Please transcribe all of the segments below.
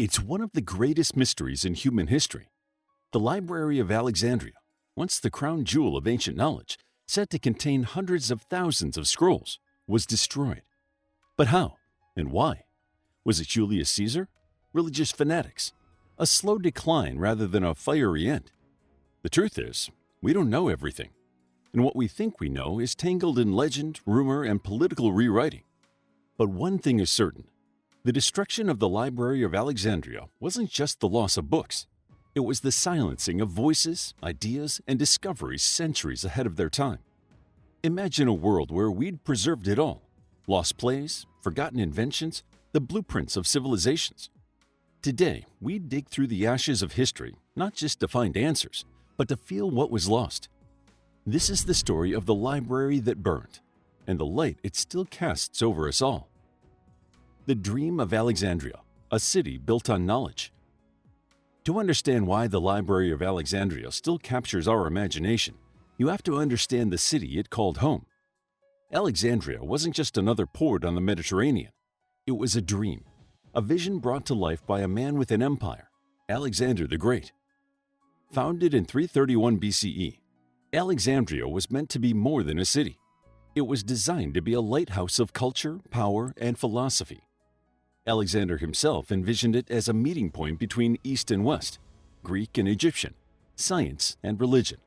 It's one of the greatest mysteries in human history. The Library of Alexandria, once the crown jewel of ancient knowledge, said to contain hundreds of thousands of scrolls, was destroyed. But how and why? Was it Julius Caesar? Religious fanatics? A slow decline rather than a fiery end? The truth is, we don't know everything, and what we think we know is tangled in legend, rumor, and political rewriting. But one thing is certain. The destruction of the Library of Alexandria wasn't just the loss of books. It was the silencing of voices, ideas, and discoveries centuries ahead of their time. Imagine a world where we'd preserved it all: lost plays, forgotten inventions, the blueprints of civilizations. Today, we dig through the ashes of history not just to find answers, but to feel what was lost. This is the story of the library that burned, and the light it still casts over us all. The dream of Alexandria, a city built on knowledge. To understand why the Library of Alexandria still captures our imagination, you have to understand the city it called home. Alexandria wasn't just another port on the Mediterranean. It was a dream, a vision brought to life by a man with an empire, Alexander the Great. Founded in 331 BCE, Alexandria was meant to be more than a city. It was designed to be a lighthouse of culture, power, and philosophy. Alexander himself envisioned it as a meeting point between East and West, Greek and Egyptian, science and religion.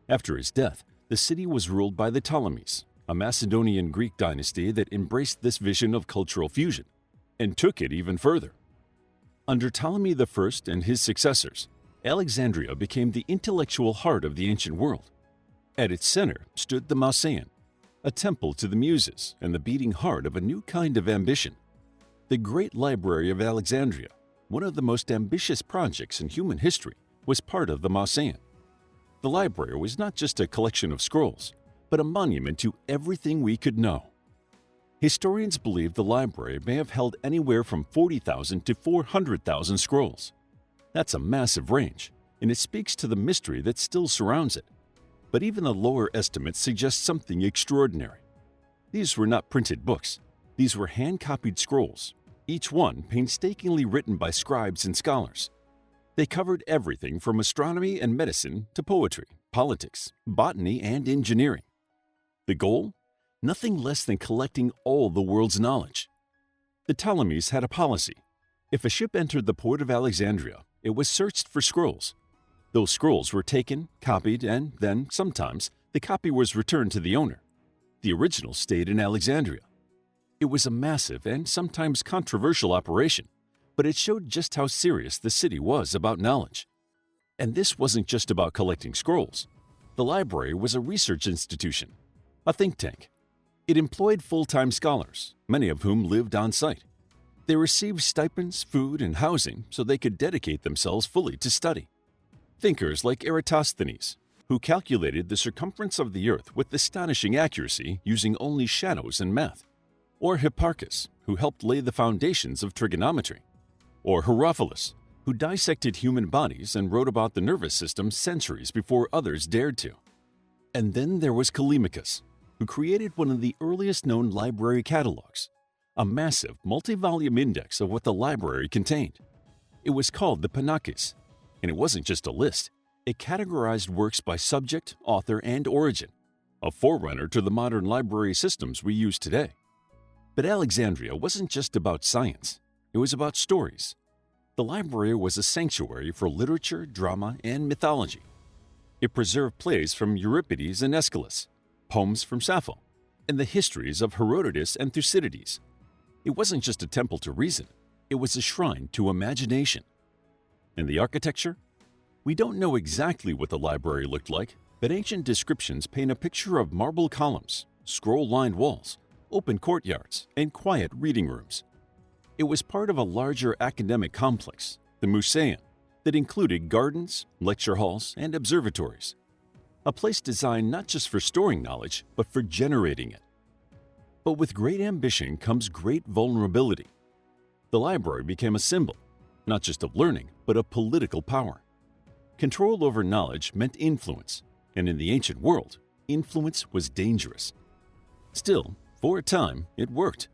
After his death, the city was ruled by the Ptolemies, a Macedonian Greek dynasty that embraced this vision of cultural fusion and took it even further. Under Ptolemy I and his successors, Alexandria became the intellectual heart of the ancient world. At its center stood the Mausoleum, a temple to the Muses and the beating heart of a new kind of ambition. The Great Library of Alexandria, one of the most ambitious projects in human history, was part of the Mausoleum. The library was not just a collection of scrolls, but a monument to everything we could know. Historians believe the library may have held anywhere from 40,000 to 400,000 scrolls. That's a massive range, and it speaks to the mystery that still surrounds it. But even the lower estimates suggest something extraordinary. These were not printed books. These were hand-copied scrolls, each one painstakingly written by scribes and scholars. They covered everything from astronomy and medicine to poetry, politics, botany, and engineering. The goal? Nothing less than collecting all the world's knowledge. The Ptolemies had a policy. If a ship entered the port of Alexandria, it was searched for scrolls. Those scrolls were taken, copied, and then, sometimes, the copy was returned to the owner. The original stayed in Alexandria. It was a massive and sometimes controversial operation, but it showed just how serious the city was about knowledge. And this wasn't just about collecting scrolls. The library was a research institution, a think tank. It employed full-time scholars, many of whom lived on site. They received stipends, food, and housing so they could dedicate themselves fully to study. Thinkers like Eratosthenes, who calculated the circumference of the earth with astonishing accuracy using only shadows and math. Or Hipparchus, who helped lay the foundations of trigonometry. Or Herophilus, who dissected human bodies and wrote about the nervous system centuries before others dared to. And then there was Callimachus, who created one of the earliest known library catalogs, a massive multi-volume index of what the library contained. It was called the Panakis, and it wasn't just a list. It categorized works by subject, author, and origin, a forerunner to the modern library systems we use today. But Alexandria wasn't just about science. It was about stories. The library was a sanctuary for literature, drama, and mythology. It preserved plays from Euripides and Aeschylus, poems from Sappho, and the histories of Herodotus and Thucydides. It wasn't just a temple to reason. It was a shrine to imagination. And the architecture? We don't know exactly what the library looked like, but ancient descriptions paint a picture of marble columns, scroll-lined walls, open courtyards, and quiet reading rooms. It was part of a larger academic complex, the Museum, that included gardens, lecture halls, and observatories. A place designed not just for storing knowledge, but for generating it. But with great ambition comes great vulnerability. The library became a symbol, not just of learning, but of political power. Control over knowledge meant influence, and in the ancient world, influence was dangerous. Still, for a time, it worked.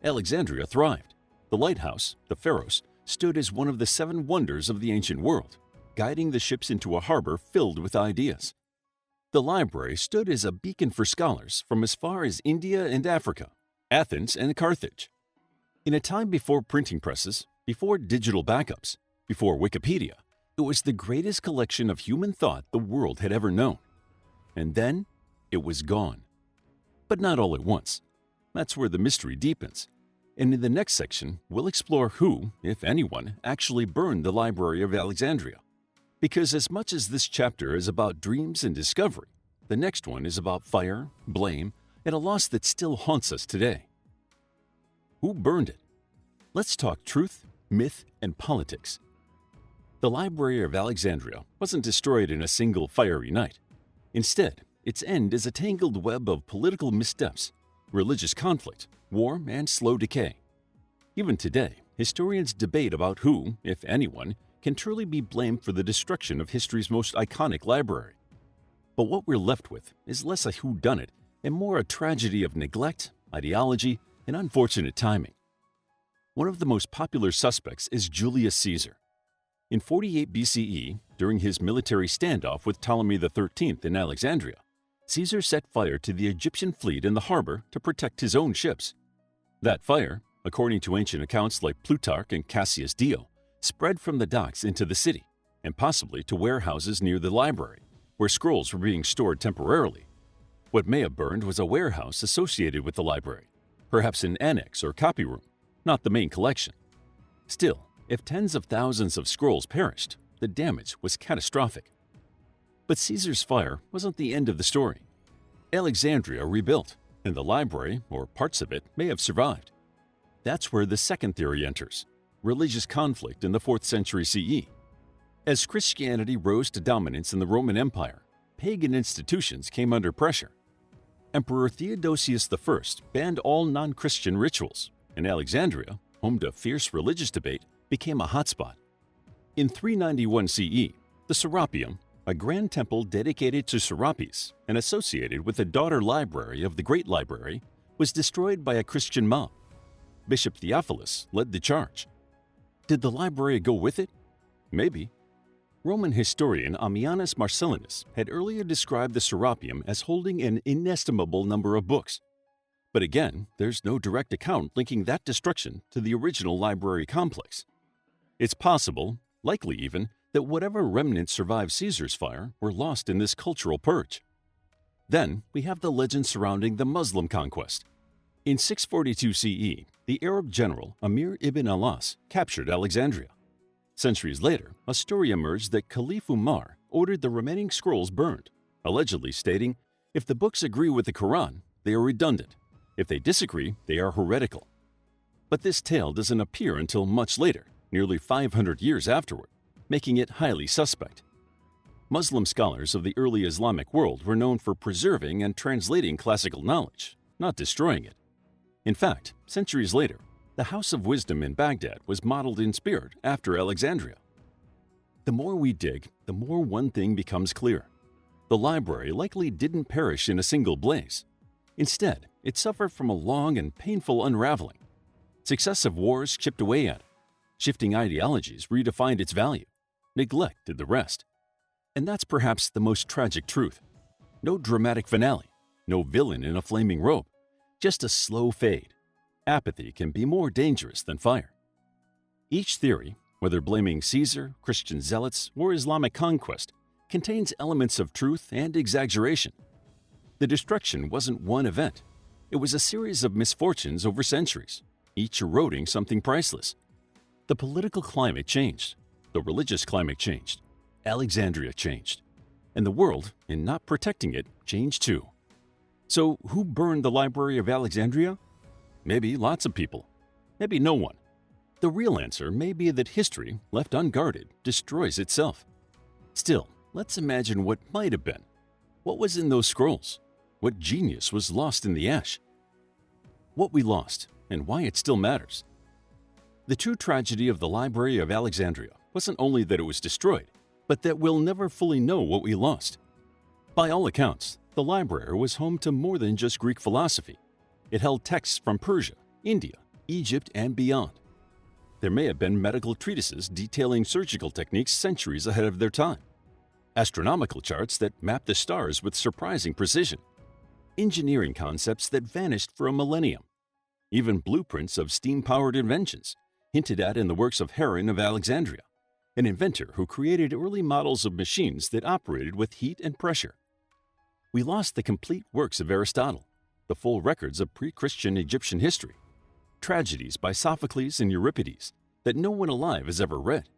Alexandria thrived. The lighthouse, the Pharos, stood as one of the seven wonders of the ancient world, guiding the ships into a harbor filled with ideas. The library stood as a beacon for scholars from as far as India and Africa, Athens and Carthage. In a time before printing presses, before digital backups, before Wikipedia, it was the greatest collection of human thought the world had ever known. And then, it was gone. But not all at once. That's where the mystery deepens. And in the next section, we'll explore who, if anyone, actually burned the Library of Alexandria. Because as much as this chapter is about dreams and discovery, the next one is about fire, blame, and a loss that still haunts us today. Who burned it? Let's talk truth, myth, and politics. The Library of Alexandria wasn't destroyed in a single fiery night. Instead, its end is a tangled web of political missteps, religious conflict, war, and slow decay. Even today, historians debate about who, if anyone, can truly be blamed for the destruction of history's most iconic library. But what we're left with is less a whodunit and more a tragedy of neglect, ideology, and unfortunate timing. One of the most popular suspects is Julius Caesar. In 48 BCE, during his military standoff with Ptolemy XIII in Alexandria, Caesar set fire to the Egyptian fleet in the harbor to protect his own ships. That fire, according to ancient accounts like Plutarch and Cassius Dio, spread from the docks into the city, and possibly to warehouses near the library, where scrolls were being stored temporarily. What may have burned was a warehouse associated with the library, perhaps an annex or copy room, not the main collection. Still, if tens of thousands of scrolls perished, the damage was catastrophic. But Caesar's fire wasn't the end of the story. Alexandria rebuilt, and the library, or parts of it, may have survived. That's where the second theory enters: religious conflict in the 4th century CE. As Christianity rose to dominance in the Roman Empire, pagan institutions came under pressure. Emperor Theodosius I banned all non-Christian rituals, and Alexandria, home to fierce religious debate, became a hotspot. In 391 CE, the Serapeum, a grand temple dedicated to Serapis and associated with the daughter library of the Great Library, was destroyed by a Christian mob. Bishop Theophilus led the charge. Did the library go with it? Maybe. Roman historian Ammianus Marcellinus had earlier described the Serapeum as holding an inestimable number of books. But again, there's no direct account linking that destruction to the original library complex. It's possible, likely even, that whatever remnants survived Caesar's fire were lost in this cultural purge. Then we have the legend surrounding the Muslim conquest. In 642 CE, the Arab general Amir ibn al-As captured Alexandria. Centuries later, a story emerged that Caliph Umar ordered the remaining scrolls burned, allegedly stating, "If the books agree with the Quran, they are redundant. If they disagree, they are heretical." But this tale doesn't appear until much later, nearly 500 years afterward, making it highly suspect. Muslim scholars of the early Islamic world were known for preserving and translating classical knowledge, not destroying it. In fact, centuries later, the House of Wisdom in Baghdad was modeled in spirit after Alexandria. The more we dig, the more one thing becomes clear. The library likely didn't perish in a single blaze. Instead, it suffered from a long and painful unraveling. Successive wars chipped away at it. Shifting ideologies redefined its value. Neglect did the rest. And that's perhaps the most tragic truth. No dramatic finale, no villain in a flaming robe, just a slow fade. Apathy can be more dangerous than fire. Each theory, whether blaming Caesar, Christian zealots, or Islamic conquest, contains elements of truth and exaggeration. The destruction wasn't one event. It was a series of misfortunes over centuries, each eroding something priceless. The political climate changed. The religious climate changed. Alexandria changed. And the world, in not protecting it, changed too. So who burned the Library of Alexandria? Maybe lots of people. Maybe no one. The real answer may be that history, left unguarded, destroys itself. Still, let's imagine what might have been. What was in those scrolls? What genius was lost in the ash? What we lost, and why it still matters. The true tragedy of the Library of Alexandria wasn't only that it was destroyed, but that we'll never fully know what we lost. By all accounts, the library was home to more than just Greek philosophy. It held texts from Persia, India, Egypt, and beyond. There may have been medical treatises detailing surgical techniques centuries ahead of their time, astronomical charts that map the stars with surprising precision, engineering concepts that vanished for a millennium, even blueprints of steam-powered inventions, hinted at in the works of Heron of Alexandria, an inventor who created early models of machines that operated with heat and pressure. We lost the complete works of Aristotle, the full records of pre-Christian Egyptian history, tragedies by Sophocles and Euripides that no one alive has ever read,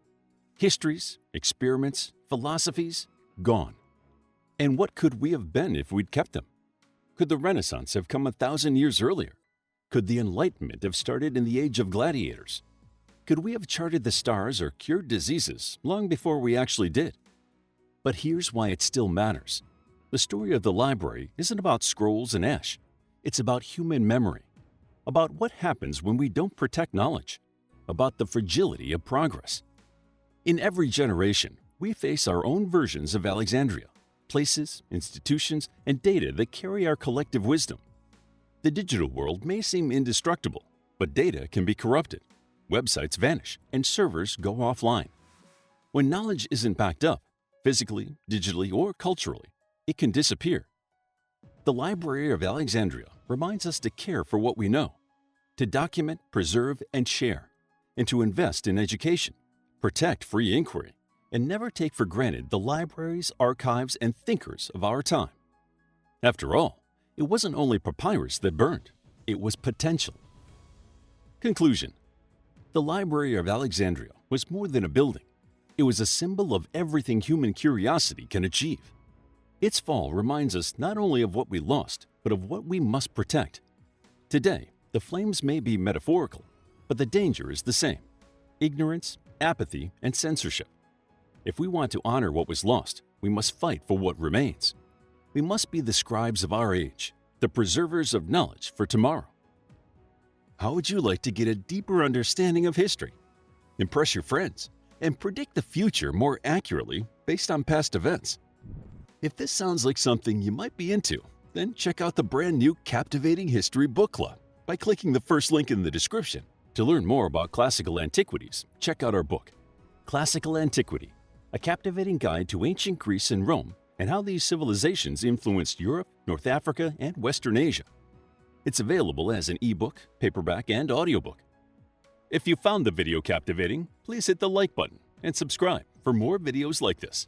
histories, experiments, philosophies, gone. And what could we have been if we'd kept them? Could the Renaissance have come 1,000 years earlier? Could the Enlightenment have started in the age of gladiators? Could we have charted the stars or cured diseases long before we actually did? But here's why it still matters. The story of the library isn't about scrolls and ash. It's about human memory, about what happens when we don't protect knowledge, about the fragility of progress. In every generation, we face our own versions of Alexandria, places, institutions, and data that carry our collective wisdom. The digital world may seem indestructible, but data can be corrupted. Websites vanish, and servers go offline. When knowledge isn't backed up, physically, digitally, or culturally, it can disappear. The Library of Alexandria reminds us to care for what we know, to document, preserve, and share, and to invest in education, protect free inquiry, and never take for granted the libraries, archives, and thinkers of our time. After all, it wasn't only papyrus that burned, it was potential. Conclusion. The Library of Alexandria was more than a building. It was a symbol of everything human curiosity can achieve. Its fall reminds us not only of what we lost, but of what we must protect. Today, the flames may be metaphorical, but the danger is the same: ignorance, apathy, and censorship. If we want to honor what was lost, we must fight for what remains. We must be the scribes of our age, the preservers of knowledge for tomorrow. How would you like to get a deeper understanding of history, impress your friends, and predict the future more accurately based on past events? If this sounds like something you might be into, then check out the brand new Captivating History Book Club by clicking the first link in the description. To learn more about classical antiquities, check out our book, Classical Antiquity, a captivating guide to ancient Greece and Rome and how these civilizations influenced Europe, North Africa, and Western Asia. It's available as an ebook, paperback, and audiobook. If you found the video captivating, please hit the like button and subscribe for more videos like this.